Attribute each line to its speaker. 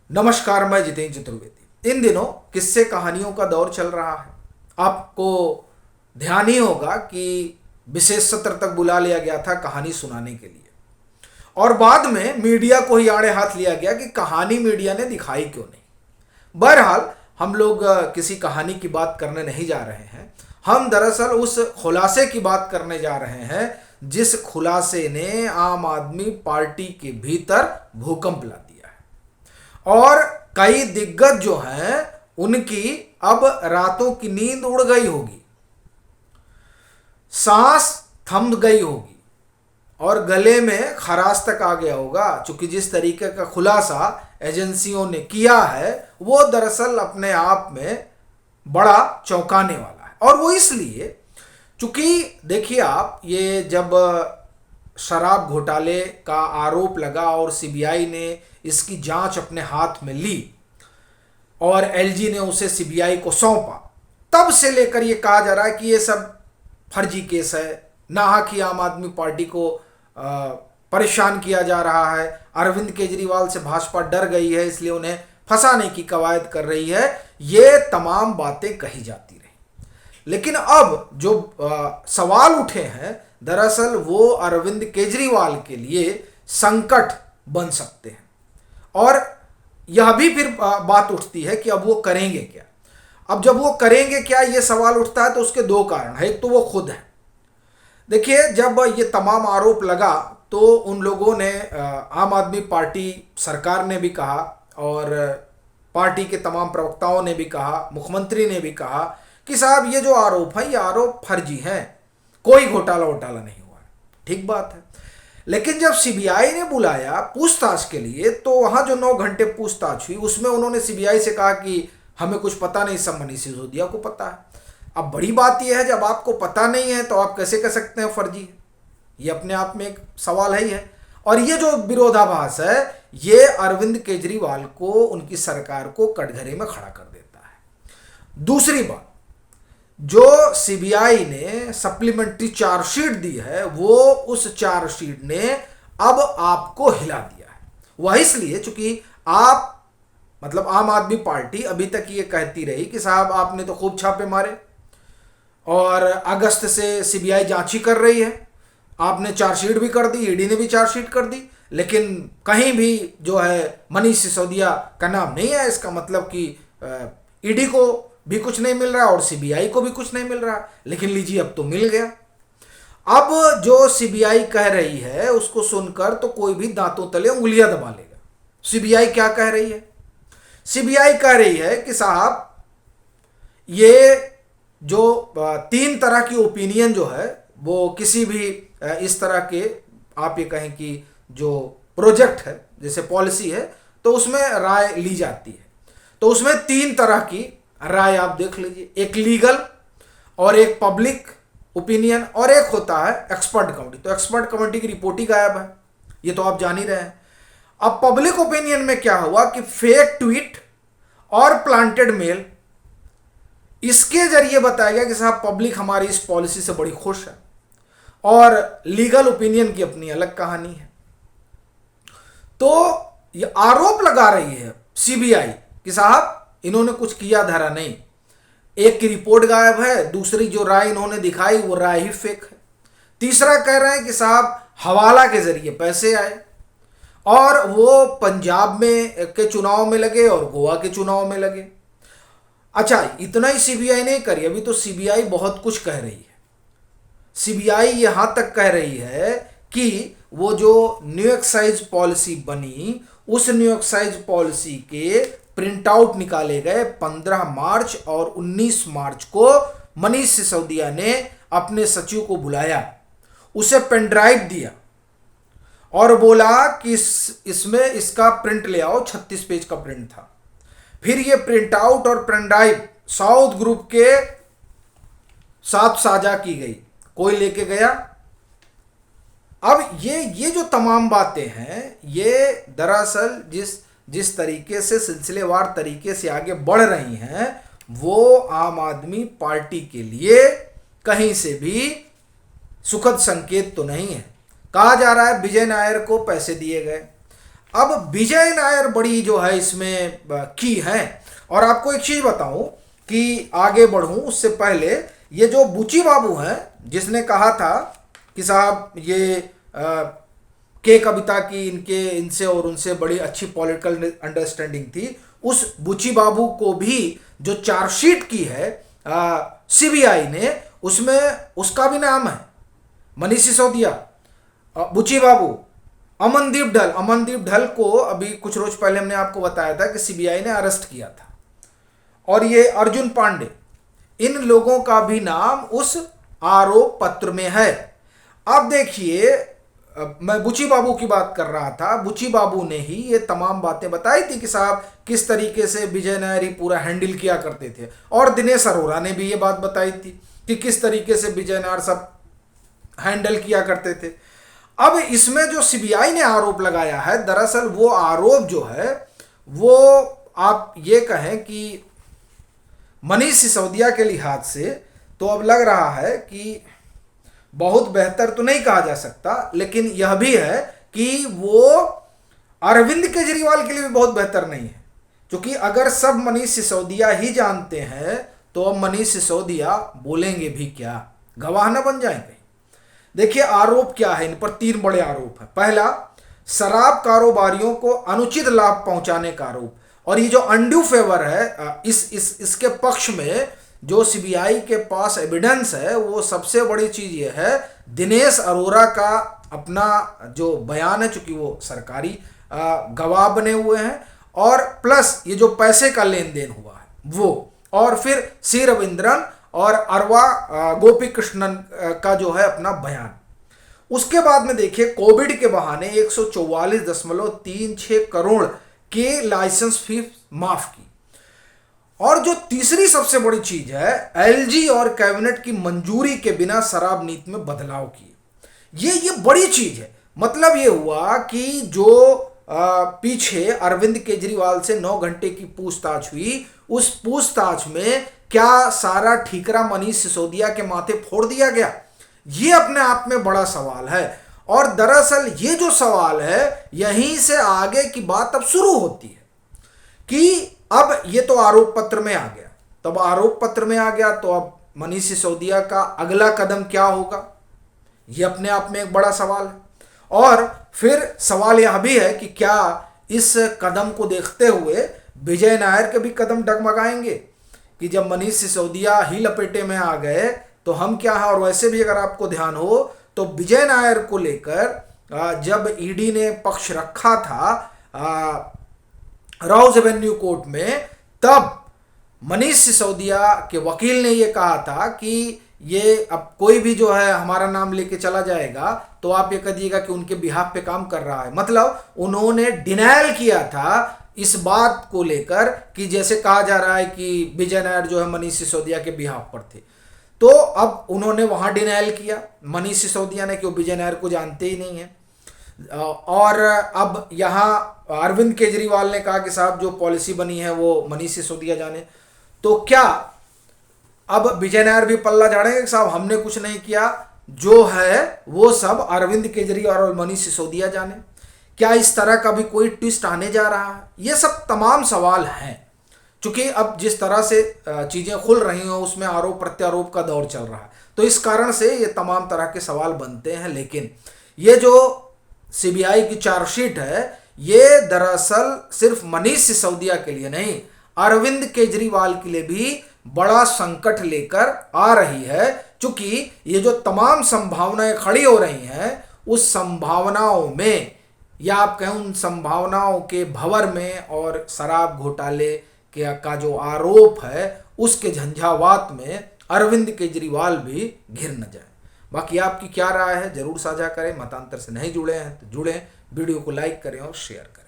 Speaker 1: नमस्कार, मैं जितेंद्र चतुर्वेदी। इन दिनों किस्से कहानियों का दौर चल रहा है। आपको ध्यान ही होगा कि विशेष सत्र तक बुला लिया गया था कहानी सुनाने के लिए, और बाद में मीडिया को ही आड़े हाथ लिया गया कि कहानी मीडिया ने दिखाई क्यों नहीं। बहरहाल, हम लोग किसी कहानी की बात करने नहीं जा रहे हैं। हम दरअसल उस खुलासे की बात करने जा रहे हैं जिस खुलासे ने आम आदमी पार्टी के भीतर भूकंप ला दिया है, और कई दिग्गज जो हैं उनकी अब रातों की नींद उड़ गई होगी, सांस थम गई होगी और गले में खराश तक आ गया होगा, क्योंकि जिस तरीके का खुलासा एजेंसियों ने किया है वो दरअसल अपने आप में बड़ा चौंकाने वाला है। और वो इसलिए, चूंकि देखिए आप, ये जब शराब घोटाले का आरोप लगा और सीबीआई ने इसकी जांच अपने हाथ में ली और एलजी ने उसे सीबीआई को सौंपा, तब से लेकर ये कहा जा रहा है कि ये सब फर्जी केस है, नाहक ही आम आदमी पार्टी को परेशान किया जा रहा है। अरविंद केजरीवाल से भाजपा डर गई है, इसलिए उन्हें फंसाने की कवायद कर रही है। ये तमाम बातें कही जाती रही, लेकिन अब जो सवाल उठे हैं दरअसल वो अरविंद केजरीवाल के लिए संकट बन सकते हैं। और यह भी फिर बात उठती है कि अब वो करेंगे क्या। अब जब वो करेंगे क्या, ये सवाल उठता है तो उसके दो कारण है। एक तो वो खुद है। देखिए, जब ये तमाम आरोप लगा तो उन लोगों ने, आम आदमी पार्टी सरकार ने भी कहा और पार्टी के तमाम प्रवक्ताओं ने भी कहा, मुख्यमंत्री ने भी कहा कि साहब ये जो आरोप है ये आरोप फर्जी हैं, कोई घोटाला वोटाला नहीं हुआ है। ठीक बात है। लेकिन जब सीबीआई ने बुलाया पूछताछ के लिए तो वहां जो 9 घंटे पूछताछ हुई उसमें उन्होंने सीबीआई से कहा कि हमें कुछ पता नहीं, सब मनीष सिसोदिया को पता है। अब बड़ी बात यह है, जब आपको पता नहीं है तो आप कैसे कह सकते हैं फर्जी है? ये अपने आप में एक सवाल है ही है। और ये जो विरोधाभास है ये अरविंद केजरीवाल को, उनकी सरकार को कटघरे में खड़ा कर देता है। दूसरी बात, जो सीबीआई ने सप्लीमेंट्री चार्जशीट दी है वो उस चार्जशीट ने अब आपको हिला दिया है। वह इसलिए चूंकि आप, मतलब आम आदमी पार्टी अभी तक ये कहती रही कि साहब आपने तो खूब छापे मारे और अगस्त से सीबीआई जांच ही कर रही है, आपने चार्जशीट भी कर दी, ईडी ने भी चार्जशीट कर दी, लेकिन कहीं भी जो है मनीष सिसोदिया का नाम नहीं है। इसका मतलब कि ईडी को भी कुछ नहीं मिल रहा और सीबीआई को भी कुछ नहीं मिल रहा। लेकिन लीजिए, अब तो मिल गया। अब जो सीबीआई कह रही है उसको सुनकर तो कोई भी दांतों तले उंगलियां दबा लेगा। सीबीआई क्या कह रही है? सीबीआई कह रही है कि साहब ये जो 3 तरह की ओपिनियन जो है वो किसी भी इस तरह के, आप ये कहें कि जो प्रोजेक्ट है, जैसे पॉलिसी है, तो उसमें राय ली जाती है। तो उसमें 3 तरह की राय आप देख लीजिए, एक लीगल और एक पब्लिक ओपिनियन और एक होता है एक्सपर्ट कमेटी। तो एक्सपर्ट कमेटी की रिपोर्ट ही गायब है, ये तो आप जान ही रहे हैं। अब पब्लिक ओपिनियन में क्या हुआ कि फेक ट्वीट और प्लांटेड मेल, इसके जरिए बताया गया कि साहब पब्लिक हमारी इस पॉलिसी से बड़ी खुश है। और लीगल ओपिनियन की अपनी अलग कहानी है। तो ये आरोप लगा रही है सीबीआई कि साहब इन्होंने कुछ किया धरा नहीं। एक की रिपोर्ट गायब है, दूसरी जो राय इन्होंने दिखाई वो राय ही फेक है। तीसरा कह रहे हैं कि साहब हवाला के जरिए पैसे आए और वो पंजाब में के चुनाव में लगे और गोवा के चुनाव में लगे। अच्छा, इतना ही सीबीआई नहीं करी, अभी तो सीबीआई बहुत कुछ कह रही है। सीबीआई यहां तक कह रही है कि वो जो न्यू एक्साइज पॉलिसी बनी, उस न्यू एक्साइज पॉलिसी के प्रिंट आउट निकाले गए 15 मार्च और 19 मार्च को। मनीष सिसोदिया ने अपने सचिव को बुलाया, उसे पेन ड्राइव दिया और बोला कि इसमें इसका प्रिंट ले आओ। 36 पेज का प्रिंट था। फिर ये प्रिंट आउट और पेन ड्राइव साउथ ग्रुप के साथ साझा की गई, कोई लेके गया। अब ये जो तमाम बातें हैं ये दरअसल जिस तरीके से सिलसिलेवार तरीके से आगे बढ़ रही हैं वो आम आदमी पार्टी के लिए कहीं से भी सुखद संकेत तो नहीं है। कहा जा रहा है विजय नायर को पैसे दिए गए। अब विजय नायर बड़ी जो है इसमें की है। और आपको एक चीज बताऊं कि आगे बढ़ूं उससे पहले, ये जो बुची बाबू हैं जिसने कहा था कि साहब ये के कविता की इनसे और उनसे बड़ी अच्छी पॉलिटिकल अंडरस्टैंडिंग थी, उस बुची बाबू को भी जो चार्जशीट की है सीबीआई ने, उसमें उसका भी नाम है, मनीष सिसोदिया, बुची बाबू, अमनदीप ढल को अभी कुछ रोज पहले हमने आपको बताया था कि सीबीआई ने अरेस्ट किया था, और ये अर्जुन पांडे, इन लोगों का भी नाम उस आरोप पत्र में है। अब देखिए, मैं बुची बाबू की बात कर रहा था, बुची बाबू ने ही ये तमाम बातें बताई थी कि साहब किस तरीके से विजय नायर ही पूरा हैंडल किया करते थे, और दिनेश अरोड़ा ने भी ये बात बताई थी कि किस तरीके से विजय नायर सब हैंडल किया करते थे। अब इसमें जो सीबीआई ने आरोप लगाया है, दरअसल वो आरोप जो है वो आप ये कहें कि मनीष सिसोदिया के लिहाज से तो अब लग रहा है कि बहुत बेहतर तो नहीं कहा जा सकता, लेकिन यह भी है कि वो अरविंद केजरीवाल के लिए भी बहुत बेहतर नहीं है, क्योंकि अगर सब मनीष सिसोदिया ही जानते हैं तो अब मनीष सिसोदिया बोलेंगे भी क्या, गवाह न बन जाएंगे। देखिए आरोप क्या है, इन पर 3 बड़े आरोप है। पहला, शराब कारोबारियों को अनुचित लाभ पहुंचाने का आरोप, और ये जो अनड्यू फेवर है, इसके पक्ष में जो सीबीआई के पास एविडेंस है, वो सबसे बड़ी चीज ये है, दिनेश अरोड़ा का अपना जो बयान है, चूंकि वो सरकारी गवाह बने हुए हैं, और प्लस ये जो पैसे का लेन देन हुआ है वो, और फिर सी रविंद्रन और अरवा गोपी कृष्णन का जो है अपना बयान। उसके बाद में देखिए, कोविड के बहाने 144.36 करोड़ के लाइसेंस फी माफ की, और जो तीसरी सबसे बड़ी चीज है, एलजी और कैबिनेट की मंजूरी के बिना शराब नीति में बदलाव किए। ये बड़ी चीज है। मतलब ये हुआ कि जो पीछे अरविंद केजरीवाल से 9 घंटे की पूछताछ हुई, उस पूछताछ में क्या सारा ठीकरा मनीष सिसोदिया के माथे फोड़ दिया गया? ये अपने आप में बड़ा सवाल है। और दरअसल ये जो सवाल है, यहीं से आगे की बात अब शुरू होती है कि अब ये तो आरोप पत्र में आ गया, तब आरोप पत्र में आ गया तो अब मनीष सिसोदिया का अगला कदम क्या होगा, ये अपने आप में एक बड़ा सवाल है। और फिर सवाल यह भी है कि क्या इस कदम को देखते हुए विजय नायर के भी कदम डगमगाएंगे कि जब मनीष सिसोदिया ही लपेटे में आ गए तो हम क्या है। और वैसे भी अगर आपको ध्यान हो तो विजय नायर को लेकर जब ईडी ने पक्ष रखा था राउज एवेन्यू कोर्ट में, तब मनीष सिसोदिया के वकील ने यह कहा था कि ये अब कोई भी जो है हमारा नाम लेके चला जाएगा तो आप ये कह दिएगा कि उनके बिहाफ पे काम कर रहा है। मतलब उन्होंने डिनायल किया था इस बात को लेकर कि जैसे कहा जा रहा है कि विजय नायर जो है मनीष सिसोदिया के बिहाफ पर थे, तो अब उन्होंने वहां डिनायल किया मनीष सिसोदिया ने कि वो विजय नायर को जानते ही नहीं है। और अब यहां अरविंद केजरीवाल ने कहा कि साहब जो पॉलिसी बनी है वो मनीष सिसोदिया जाने। तो क्या अब विजय नायर भी पल्ला झाड़ेंगे कि साहब हमने कुछ नहीं किया, जो है वो सब अरविंद केजरीवाल और मनीष सिसोदिया जाने? क्या इस तरह का भी कोई ट्विस्ट आने जा रहा है? ये सब तमाम सवाल हैं, क्योंकि अब जिस तरह से चीजें खुल रही हैं उसमें आरोप प्रत्यारोप का दौर चल रहा है, तो इस कारण से ये तमाम तरह के सवाल बनते हैं। लेकिन ये जो सीबीआई की चार्जशीट है, ये दरअसल सिर्फ मनीष सिसोदिया के लिए नहीं, अरविंद केजरीवाल के लिए भी बड़ा संकट लेकर आ रही है, क्योंकि ये जो तमाम संभावनाएं खड़ी हो रही हैं, उस संभावनाओं में या आप कहें उन संभावनाओं के भंवर में और शराब घोटाले का जो आरोप है उसके झंझावात में अरविंद केजरीवाल भी घिर न जाए। बाकी आपकी क्या राय है जरूर साझा करें। मतांतर से नहीं जुड़े हैं तो जुड़ें, वीडियो को लाइक करें और शेयर करें।